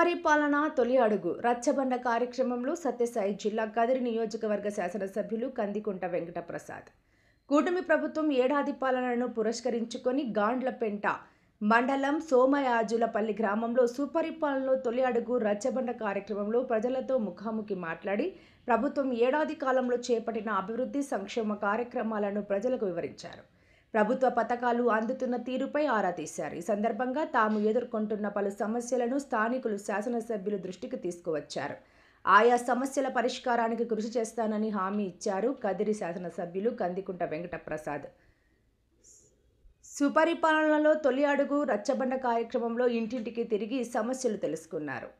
సుపరిపాలన తొలి అడుగు రచ్చబండ కార్యక్రమంలో సత్యసాయి జిల్లా కదిరి నియోజకవర్గ శాసనసభ్యులు కందికుంట వెంకటప్రసాద్. కూటమి ప్రభుత్వం ఏడాది పాలనను పురస్కరించుకొని గాండ్లపెంట మండలం సోమయాజులపల్లి గ్రామంలో సుపరిపాలనలో తొలి అడుగు రచ్చబండ కార్యక్రమంలో ప్రజలతో ముఖాముఖి మాట్లాడి ప్రభుత్వం ఏడాది కాలంలో చేపట్టిన అభివృద్ధి సంక్షేమ కార్యక్రమాలను ప్రజలకు వివరించారు. ప్రభుత్వ పథకాలు అందుతున్న తీరుపై ఆరా తీశారు. ఈ సందర్భంగా తాము ఎదుర్కొంటున్న పలు సమస్యలను స్థానికులు శాసనసభ్యుల దృష్టికి తీసుకువచ్చారు. ఆయా సమస్యల పరిష్కారానికి కృషి చేస్తానని హామీ ఇచ్చారు కదిరి శాసనసభ్యులు కందికుంట వెంకటప్రసాద్. సుపరిపాలనలో తొలి అడుగు రచ్చబండ కార్యక్రమంలో ఇంటింటికి తిరిగి సమస్యలు తెలుసుకున్నారు.